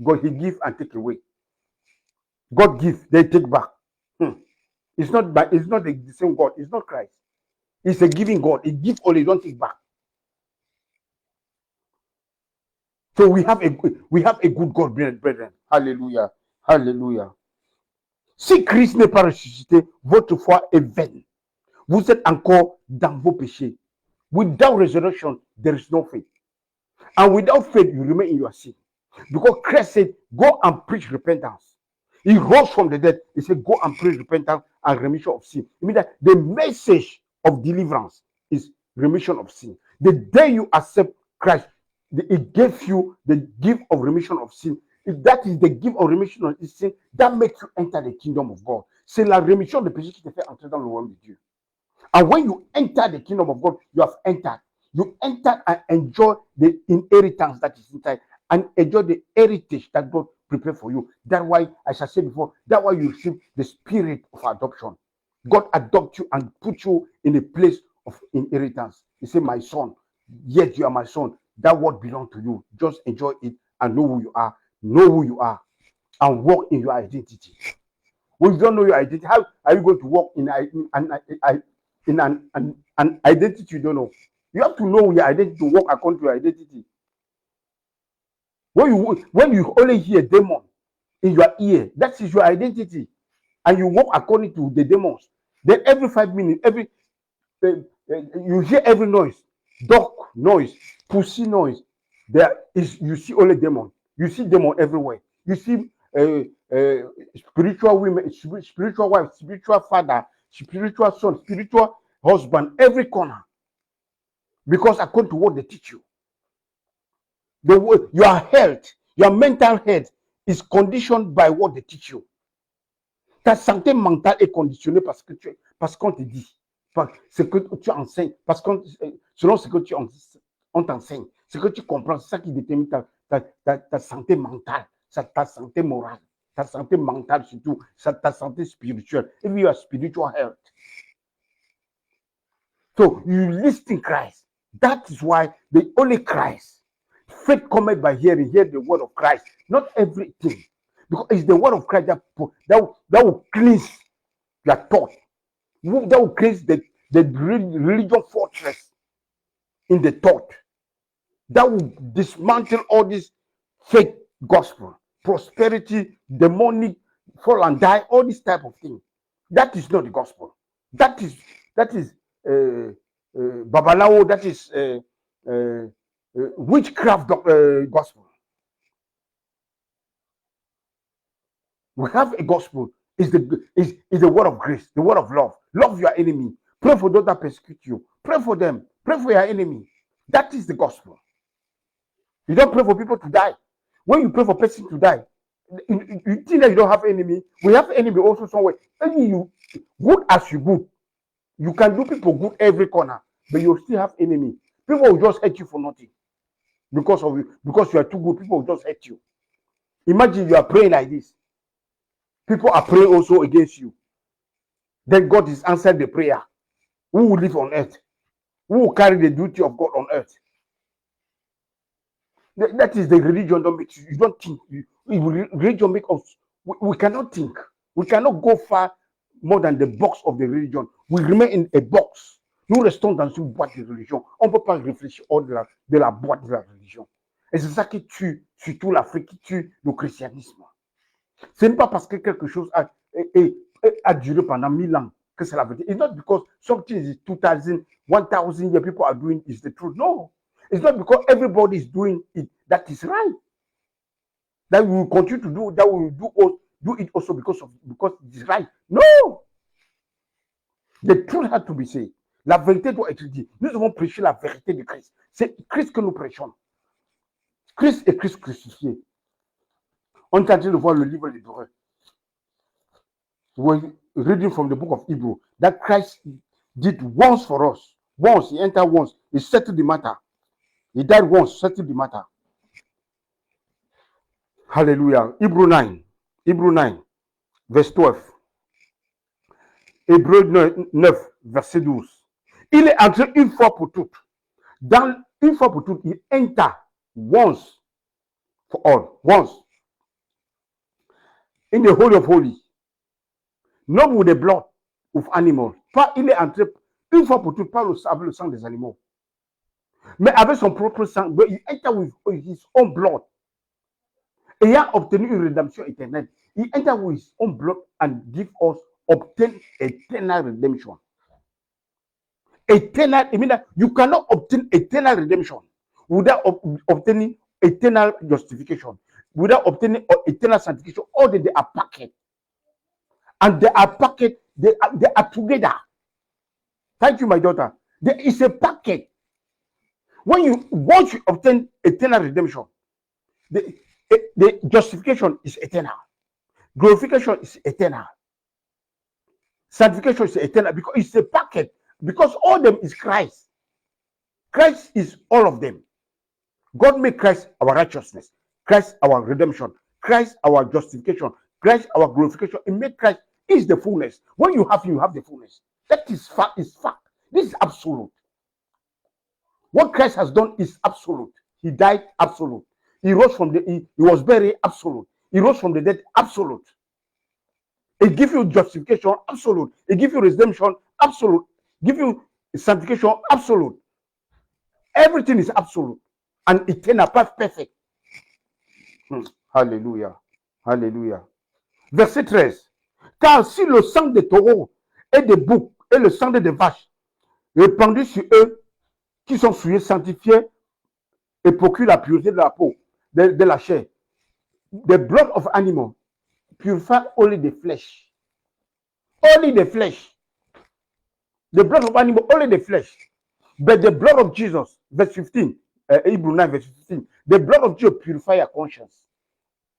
God, he give and take away. God give, they take back. It's not the same God. It's not Christ. It's a giving God. He gives only, don't take back. So we have a good God, brethren. Hallelujah. Hallelujah. Si Christ n'est pas ressuscité, votre foi est vaine. Vous êtes encore dans vos péchés. Without resurrection, there is no faith. And without faith, you remain in your sin. Because Christ said, go and preach repentance. He rose from the dead. He said, go and preach repentance and remission of sin. It means that the message of deliverance is remission of sin. The day you accept Christ, it gave you the gift of remission of sin. If that is the gift of remission of sin, that makes you enter the kingdom of God. C'est la rémission de péché qui te fait entrer dans le royaume de Dieu. And when you enter the kingdom of God, you have entered. You enter and enjoy the inheritance that is inside and enjoy the heritage that God prepared for you. That's why, as I said before, that's why you receive the spirit of adoption. God adopts you and puts you in a place of inheritance. He said, my son, yet you are my son. That word belongs to you. Just enjoy it and know who you are. Know who you are and walk in your identity. When you don't know your identity, how are you going to walk in an identity you don't know? You have to know your identity to walk according to your identity. When you only hear demon in your ear, that is your identity, and you walk according to the demons. Then every 5 minutes, you hear every noise, dog noise, pussy noise. You see only demon. You see demon everywhere. You see spiritual women, spiritual wife, spiritual father, spiritual son, spiritual husband, every corner. Because according to what they teach you, your health, your mental health is conditioned by what they teach you. Ta santé mentale est conditionnée parce qu'on te dit, par ce que tu enseignes, selon ce que on t'enseigne, ce que tu comprends, c'est ça qui détermine ta santé mentale. ta santé morale, ta santé mentale surtout, ta santé spirituelle. If you have spiritual health. So you listen Christ. That is why the only Christ. Faith cometh by hearing, hear the word of Christ. Not everything. Because it's the word of Christ that will cleanse your thought. That will cleanse the religion fortress in the thought. That will dismantle all this fake gospel, prosperity, demonic, fall and die, all this type of thing. That is not the gospel. That is Babalawo, that is witchcraft gospel. We have a gospel. Is the word of grace, the word of love. Love your enemy. Pray for those that persecute you. Pray for them. Pray for your enemy. That is the gospel. You don't pray for people to die. When you pray for person to die, you think that you don't have enemy. We have enemy also somewhere. Maybe you good as you good. You can do people good every corner, but you still have enemy. People will just hate you for nothing. Because of you, because you are too good, people will just hate you. Imagine you are praying like this. People are praying also against you. Then God is answered the prayer. Who will live on earth? Who will carry the duty of God on earth? That is the religion. Don't make you don't think. Religion make us. We cannot think. We cannot go far more than the box of the religion. We remain in a box. Nous restons dans une boîte de religion. On ne peut pas réfléchir hors de la boîte de la religion. Et c'est ça qui tue surtout l'Afrique, qui tue le christianisme. Ce n'est pas parce que quelque chose a duré pendant 1000 ans que c'est la vérité. It's not because something is 2000, 1000 years people are doing is the truth. No. It's not because everybody is doing it that is right. That we will continue to do, that we will do it also because it is right. No. The truth has to be said. La vérité doit être dite. Nous devons prêcher la vérité de Christ. C'est Christ que nous prêchons. Christ et Christ crucifié. On est en train de voir le livre d'Hébreux. We're reading from the book of Hebrew that Christ did once for us. Once, he entered once, he settled the matter. He died once, settled the matter. Hallelujah. Hebrew 9, verse 12. Hébreux 9, verset 12. Il est entré une fois pour toutes. Une fois pour toutes, il enter once for all. Once. In the Holy of Holies. Not with the blood of animals. Pas, il est entré une fois pour toutes, pas avec le sang des animaux. Mais avec son propre sang, il enter with his own blood. Ayant obtenu une rédemption éternelle. He enter with his own blood and obtain eternal redemption. Eternal, I mean that you cannot obtain eternal redemption without obtaining eternal justification, without obtaining eternal sanctification. All they are packed. And they are packed, they are together. Thank you, my daughter. There is a packet. Once you obtain eternal redemption, the justification is eternal. Glorification is eternal. Sanctification is eternal because it's a packet. Because all of them is Christ. Christ is all of them. God made Christ our righteousness. Christ our redemption. Christ our justification. Christ our glorification. He made Christ is the fullness. When you have him, you have the fullness. That is fact. Is fact. This is absolute. What Christ has done is absolute. He died absolute. He rose from he was buried absolute. He rose from the dead absolute. It gives you justification absolute. It gives you redemption absolute. Give you sanctification absolute. Everything is absolute and eternal, perfect. Hallelujah. Hallelujah. Verset 13. Car si le sang des taureaux et des boucs et le sang des vaches répandu sur eux qui sont souillés, sanctifiés et procurent la pureté de la peau, de la chair, the blood of animal purify only the flesh. Only the flesh. The blood of animal, only the flesh. But the blood of Jesus, verse 15, Hebrew 9, verse 15, the blood of Jesus purify your conscience.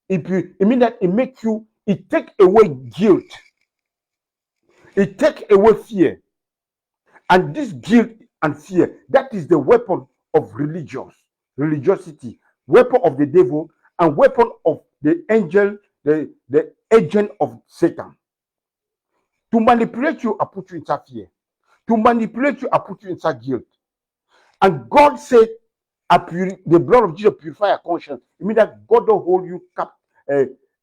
It means that it makes you, it take away guilt. It take away fear. And this guilt and fear, that is the weapon of religiosity, weapon of the devil, and weapon of the angel, the agent of Satan. To manipulate you, I put you inside fear. To manipulate you, I put you inside guilt. And God said, the blood of Jesus purify your conscience. It means that God don't hold you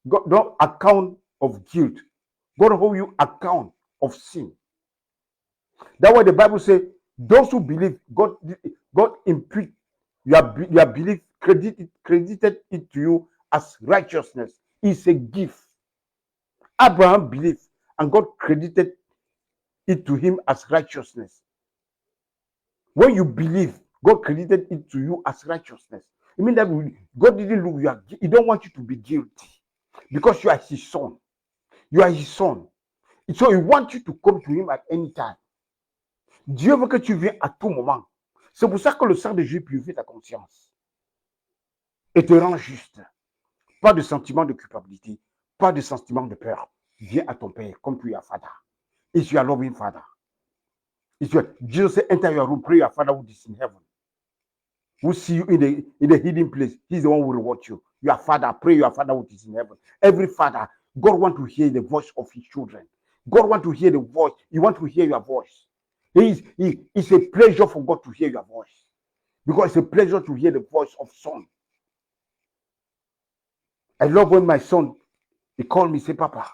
God don't account of guilt. God don't hold you account of sin. That's why the Bible says, those who believe, God impute your belief, credited it to you as righteousness. It's a gift. Abraham believed, and God credited it to him as righteousness. When you believe, God credited it to you as righteousness. It means that God didn't look, He don't want you to be guilty because you are His son. You are His son. So He wants you to come to Him at any time. Dieu veut que tu viennes à tout moment. C'est pour ça que le sang de Jésus purifie ta conscience et te rend juste. Pas de sentiment de culpabilité, pas de sentiment de peur. Viens à ton Père comme tu es à Father. Is your loving Father. Jesus said, enter your room, pray your Father who is in heaven. Who see you in the hidden place. He's the one who will watch you. Your Father, pray your Father who is in heaven. Every father, God wants to hear the voice of his children. God wants to hear the voice. He wants to hear your voice. It's a pleasure for God to hear your voice. Because it's a pleasure to hear the voice of son. I love when my son, he called me, say, Papa,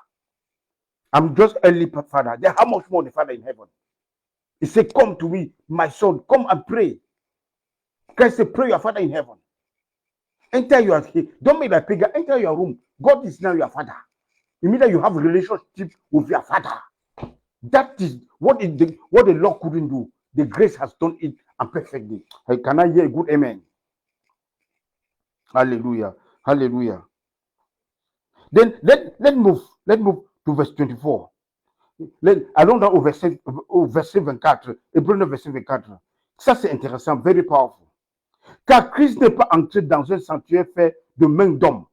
I'm just early Father. Then how much more the Father in heaven? He said, come to me, my son, come and pray. Christ said, pray your Father in heaven. Enter your, don't make like pagan, enter your room. God is now your Father. It means that you have a relationship with your Father. That is what the law couldn't do. The grace has done it and perfectly. Can I hear a good amen? Hallelujah. Hallelujah. Then let's move to verse 24. Allons dans au verset 24. Hébreux 9, verset 24. Ça, c'est intéressant, very powerful. Car Christ n'est pas entré dans un sanctuaire fait de main d'homme,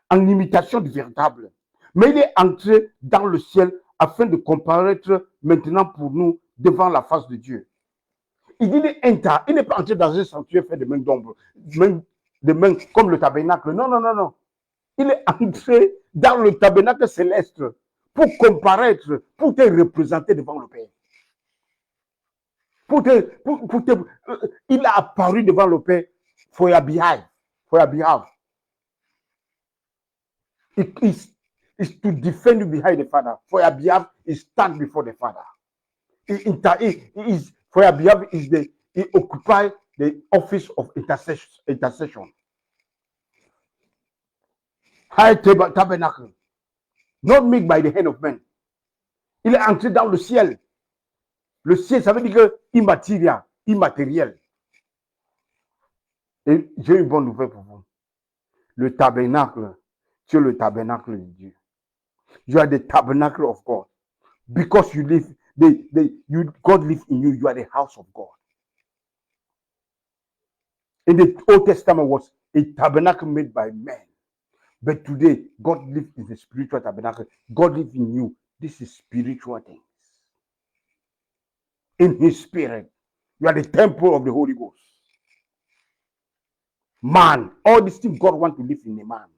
en imitation du véritable, mais il est entré dans le ciel afin de comparaître maintenant pour nous devant la face de Dieu. Il dit il n'est pas entré dans un sanctuaire fait de main d'homme, de main comme le tabernacle. Non. Il est entré dans le tabernacle céleste pour comparaître, pour te représenter devant le Père. Il a apparu devant le Père for your behalf. It's to defend you behind the Father. For your behalf, he stands before the Father. For your behalf, he occupies the office of intercession. High tabernacle, not made by the hand of men. Il est entré dans le ciel. Le ciel, ça veut dire que immatériel. Et j'ai une bonne nouvelle pour vous. Le tabernacle, tu es le tabernacle de Dieu. You are the tabernacle of God. Because you live, God lives in you, you are the house of God. In the Old Testament was a tabernacle made by men. But today, God lives in the spiritual tabernacle. God lives in you. This is spiritual things. In His Spirit, you are the temple of the Holy Ghost. Man, all these things God wants to live in a man.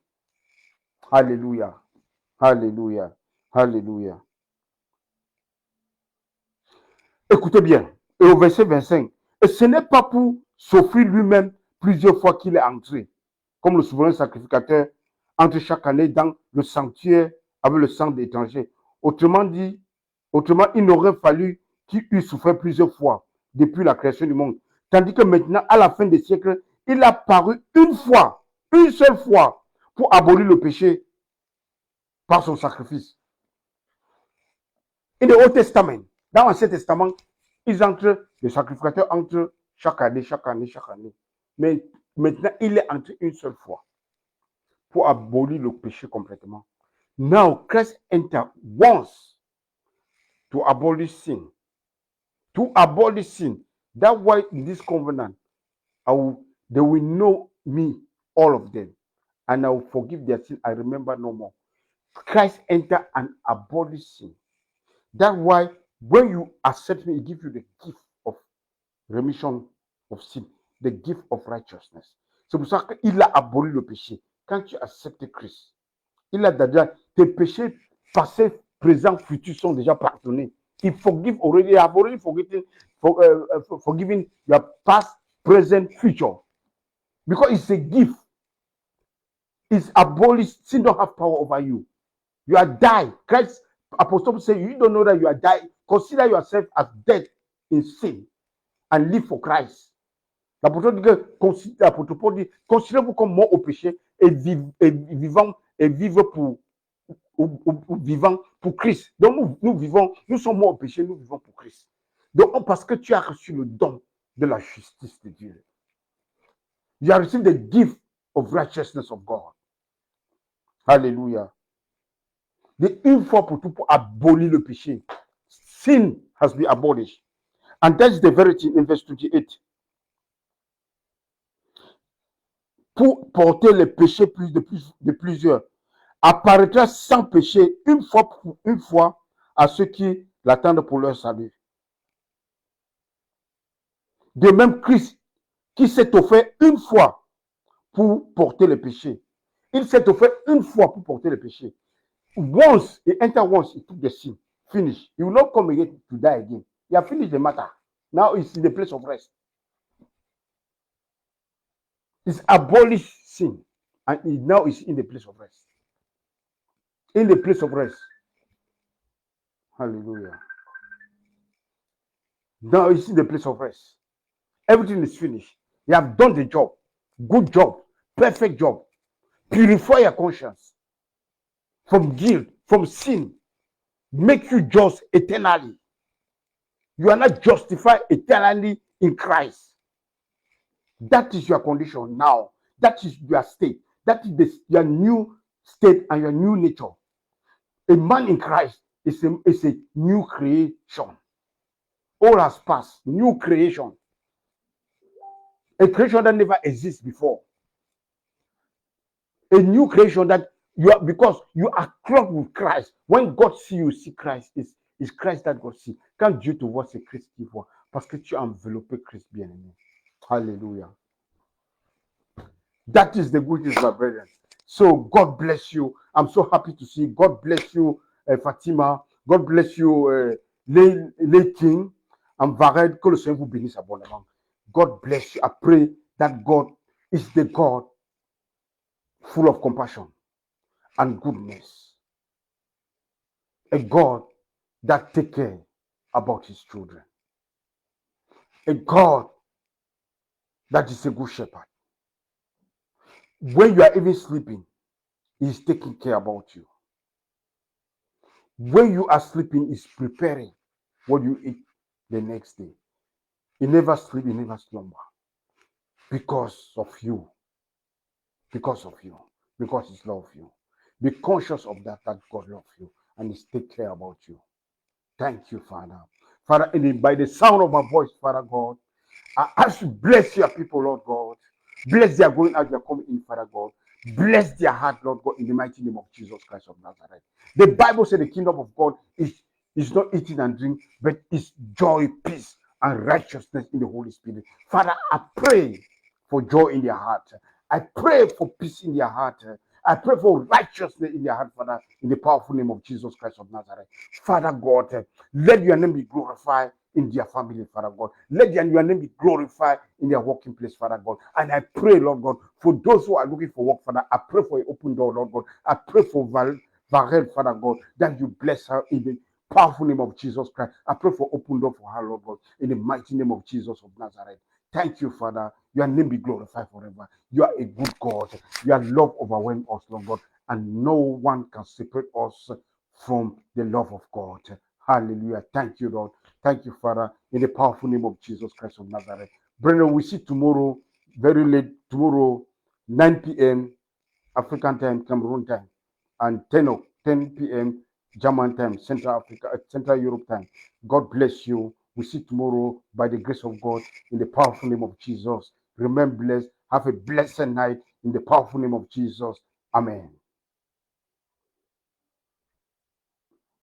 Hallelujah. Hallelujah. Hallelujah. Écoutez bien. Et au verset 25. Et ce n'est pas pour s'offrir lui-même plusieurs fois qu'il est entré, comme le souverain sacrificateur entre chaque année dans le sanctuaire avec le sang d'étrangers. Autrement, il n'aurait fallu qu'il eût souffert plusieurs fois depuis la création du monde. Tandis que maintenant, à la fin des siècles, il a paru une seule fois, pour abolir le péché par son sacrifice. In the Old Testament, dans l'Ancien Testament, les sacrificateurs entrent chaque année. Mais maintenant, il est entré une seule fois pour abolir le péché complètement. Now, Christ entered once to abolish sin. To abolish sin. That's why in this covenant, they will know me, all of them, and I will forgive their sin. I remember no more. Christ entered and abolished sin. That's why when you accept me, He gives you the gift of remission of sin, the gift of righteousness. C'est pour ça qu'il a aboli le péché. quand tu acceptes Christ, il a déjà, tes péchés passés, présents, futurs sont déjà pardonnés. He forgive already, you have already forgiven your past, present, future. Because it's a gift. It's abolished. Sin don't have power over you. You are died. Christ, Apostle say, you don't know that you are died. Consider yourself as dead in sin and live for Christ. L'apôtre dit que, l'apôtre Paul dit, considérez-vous comme mort au péché et vivant et vivre pour vivant pour Christ. Donc nous vivons, nous sommes morts au péché, nous vivons pour Christ. Donc parce que tu as reçu le don de la justice de Dieu. You have received the gift of righteousness of God. Hallelujah. Une fois pour tout, pour abolir le péché. Sin has been abolished. And that's the verity in verse 28. Pour porter les péchés de plusieurs, apparaîtra sans péché une fois à ceux qui l'attendent pour leur salut. De même, Christ, qui s'est offert une fois pour porter le péché. Il s'est offert une fois pour porter le péché. Once, he entered once, he took the sin. Finish. He will not come again to die again. He has finished the matter. Now he's in the place of rest. He's abolished sin. And now he's in the place of rest. In the place of rest. Hallelujah. Now he's in the place of rest. Everything is finished. You have done the job. Good job. Perfect job. Purify your conscience from guilt, from sin. Make you just eternally. You are not justified eternally in Christ. That is your condition now. That is your state. That is your new state and your new nature. A man in Christ is a new creation. All has passed. New creation. A creation that never existed before. A new creation that you are, because you are clothed with Christ. When God see you, see Christ. It's Christ that God see. Quand Dieu te voit, c'est Christ qui voit. Parce que tu as enveloppé Christ bien-aimé. Hallelujah. That is the good news, my brethren. So God bless you. I'm so happy to see. God bless you, Fatima. God bless you, Les King. And Vared, que le Seigneur vous bénisse abondamment. God bless you. I pray that God is the God full of compassion and goodness. A God that takes care about his children. A God that is a good shepherd. When you are even sleeping, he's taking care about you. When you are sleeping, he's preparing what you eat the next day. He never sleeps, he never slumber. Because of you. Because of you. Because he loves you. Be conscious of that God loves you and he's taking care about you. Thank you, Father. Father, by the sound of my voice, Father God, I ask you bless your people, Lord God. Bless their going out, their coming in, Father God. Bless their heart, Lord God, in the mighty name of Jesus Christ of Nazareth. The Bible says the kingdom of God is not eating and drink, but is joy, peace, and righteousness in the Holy Spirit. Father, I pray for joy in their heart. I pray for peace in their heart. I pray for righteousness in their heart, Father, in the powerful name of Jesus Christ of Nazareth. Father God, let your name be glorified in their family, Father God. Let your name be glorified in their working place, Father God. And I pray, Lord God, for those who are looking for work, Father, I pray for an open door, Lord God. I pray for Varel, Father God, that you bless her in the powerful name of Jesus Christ. I pray for open door for her, Lord God, in the mighty name of Jesus of Nazareth. Thank you, Father. Your name be glorified forever. You are a good God. Your love overwhelms us, Lord God, and no one can separate us from the love of God. Hallelujah. Thank you, Lord. Thank you, Father, in the powerful name of Jesus Christ of Nazareth. Brethren, we see tomorrow, very late, tomorrow, 9 p.m. African time, Cameroon time, and 10 p.m. German time, Central Europe time. God bless you. We see tomorrow by the grace of God in the powerful name of Jesus. Remain blessed. Have a blessed night in the powerful name of Jesus. Amen.